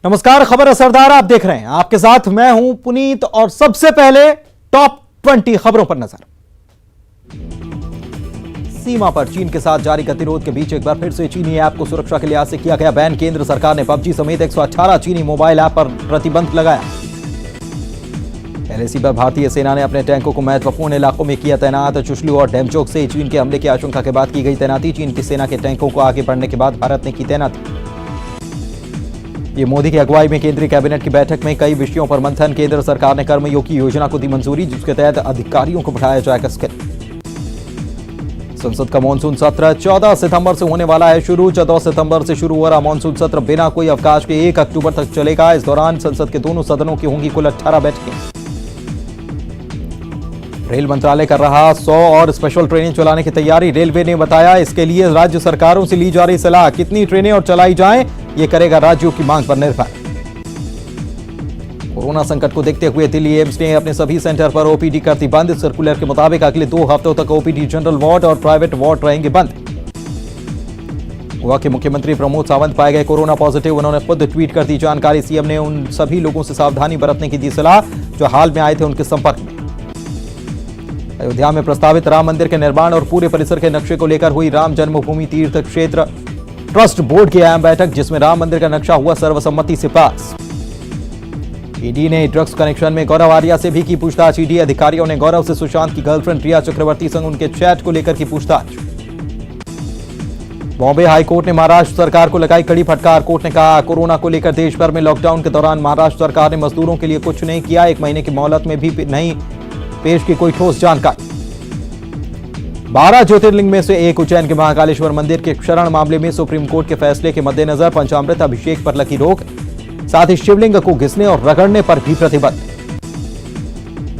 नमस्कार, खबर असरदार आप देख रहे हैं। आपके साथ मैं हूं पुनीत और सबसे पहले टॉप 20 खबरों पर नजर। सीमा पर चीन के साथ जारी गतिरोध के बीच एक बार फिर से चीनी ऐप को सुरक्षा के लिहाज से किया गया बैन। केंद्र सरकार ने पबजी समेत 118 चीनी मोबाइल ऐप पर प्रतिबंध लगाया। एलएसी पर भारतीय सेना ने अपने टैंकों को महत्वपूर्ण इलाकों में किया तैनात। चुशलू और डेमचोक से चीन के हमले की आशंका के बाद की गई तैनाती। चीन की सेना के टैंकों को आगे बढ़ने के बाद भारत ने की तैनाती। ये मोदी की अगुवाई में केंद्रीय कैबिनेट की बैठक में कई विषयों पर मंथन। केंद्र सरकार ने कर्मयोगी योजना को दी मंजूरी, जिसके तहत अधिकारियों को बढ़ाया जाएगा स्किल। संसद का मानसून सत्र 14 सितंबर से होने वाला है शुरू। 14 सितंबर से शुरू हो रहा मानसून सत्र बिना कोई अवकाश के 1 अक्टूबर तक चलेगा। इस दौरान संसद के दोनों सदनों की होंगी कुल 18 बैठकें। रेल मंत्रालय कर रहा 100 और स्पेशल ट्रेनें चलाने की तैयारी। रेलवे ने बताया इसके लिए राज्य सरकारों से ली जा रही सलाह। कितनी ट्रेनें और चलाई जाएं, ये करेगा राज्यों की मांग पर निर्भर। कोरोना संकट को देखते हुए दिल्ली एम्स ने अपने सभी सेंटर पर ओपीडी कर दी बंद। सर्कुलर के मुताबिक अगले 2 हफ्तों तक ओपीडी जनरल वार्ड और प्राइवेट वार्ड रहेंगे बंद। गोवा के मुख्यमंत्री प्रमोद सावंत पाए गए कोरोना पॉजिटिव। उन्होंने खुद ट्वीट कर दी जानकारी। सीएम ने उन सभी लोगों से सावधानी बरतने की दी सलाह जो हाल में आए थे उनके संपर्क में। अयोध्या में प्रस्तावित राम मंदिर के निर्माण और पूरे परिसर के नक्शे को लेकर हुई राम जन्मभूमि तीर्थ क्षेत्र ट्रस्ट बोर्ड की अहम बैठक, जिसमें राम मंदिर का नक्शा हुआ सर्वसम्मति से पास। ईडी ने ड्रग्स कनेक्शन में गौरव आर्या से भी की पूछताछ। ईडी अधिकारियों ने गौरव से सुशांत की गर्लफ्रेंड रिया चक्रवर्ती संग उनके चैट को लेकर की पूछताछ। बॉम्बे हाईकोर्ट ने महाराष्ट्र सरकार को लगाई कड़ी फटकार। कोर्ट ने कहा कोरोना को लेकर देश भर में लॉकडाउन के दौरान महाराष्ट्र सरकार ने मजदूरों के लिए कुछ नहीं किया। 1 महीने की मोहलत में भी नहीं पेश की कोई ठोस जानकारी। 12 ज्योतिर्लिंग में से एक उज्जैन के महाकालेश्वर मंदिर के क्षरण मामले में सुप्रीम कोर्ट के फैसले के मद्देनजर पंचामृत अभिषेक पर लगी रोक, साथ ही शिवलिंग को घिसने और रगड़ने पर भी प्रतिबंध।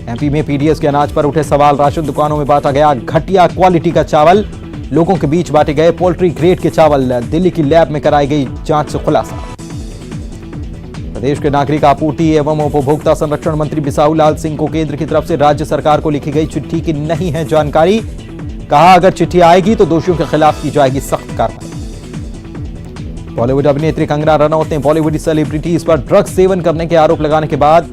एमपी में पीडीएस के अनाज पर उठे सवाल। राशन दुकानों में बांटा गया घटिया क्वालिटी का चावल। लोगों के बीच बांटे गए पोल्ट्री ग्रेड के चावल। दिल्ली की लैब में कराई गई जांच से खुलासा। प्रदेश के नागरिक आपूर्ति एवं उपभोक्ता संरक्षण मंत्री बिसाहू लाल सिंह को केंद्र की तरफ से राज्य सरकार को लिखी गई चिट्ठी की नहीं है जानकारी। कहा अगर चिट्ठी आएगी तो दोषियों के खिलाफ की जाएगी सख्त कार्रवाई। बॉलीवुड अभिनेत्री कंगना रनौत ने बॉलीवुड सेलिब्रिटीज पर ड्रग्स सेवन करने के आरोप लगाने के बाद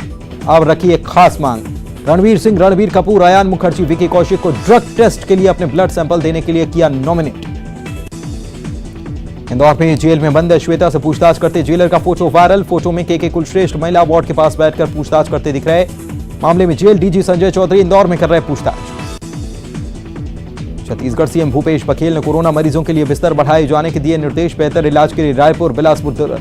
अब रखी एक खास मांग। रणवीर सिंह, रणबीर कपूर, अयान मुखर्जी, विकी कौशिक को ड्रग टेस्ट के लिए अपने ब्लड सैंपल देने के लिए किया नॉमिनेट। इंदौर में जेल में बंद श्वेता से पूछताछ करते जेलर का फोटो वायरल। फोटो में के कुलश्रेष्ठ महिला वार्ड के पास बैठकर पूछताछ करते दिख रहे। मामले में जेल डीजी संजय चौधरी इंदौर में कर रहे पूछताछ। छत्तीसगढ़ सीएम भूपेश बघेल ने कोरोना मरीजों के लिए बिस्तर बढ़ाए जाने के दिए निर्देश। बेहतर इलाज के लिए रायपुर, बिलासपुर,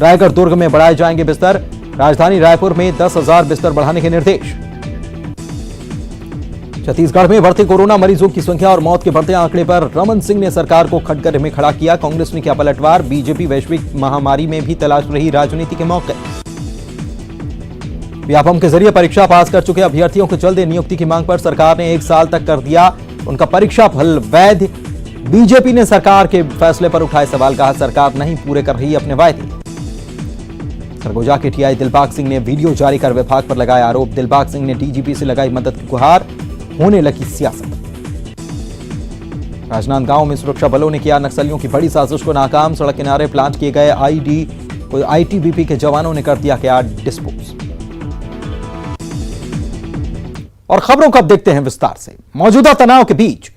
रायगढ़, दुर्ग में बढ़ाए जाएंगे बिस्तर। राजधानी रायपुर में 10,000 बिस्तर बढ़ाने के निर्देश। छत्तीसगढ़ में बढ़ते कोरोना मरीजों की संख्या और मौत के बढ़ते आंकड़े पर रमन सिंह ने सरकार को खटगढ़ में खड़ा किया। कांग्रेस ने किया पलटवार। बीजेपी वैश्विक महामारी में भी तलाश रही राजनीति के मौके। व्यापम के जरिए परीक्षा पास कर चुके अभ्यर्थियों को जल्द नियुक्ति की मांग पर सरकार ने 1 साल तक कर दिया उनका परीक्षा फल वैध। बीजेपी ने सरकार के फैसले पर उठाए सवाल। कहा सरकार नहीं पूरे कर रही अपने वायदे। सरगोजा के टीआई दिलबाग सिंह ने वीडियो जारी कर विभाग पर लगाया आरोप। दिलबाग सिंह ने डीजीपी से लगाई मदद की गुहार। होने लगी सियासत। राजनांदगांव में सुरक्षा बलों ने किया नक्सलियों की बड़ी साजिश को नाकाम। सड़क किनारे प्लांट किए गए आईटीबीपी के जवानों ने कर दिया गया डिस्पोज। और खबरों को अब देखते हैं विस्तार से। मौजूदा तनाव के बीच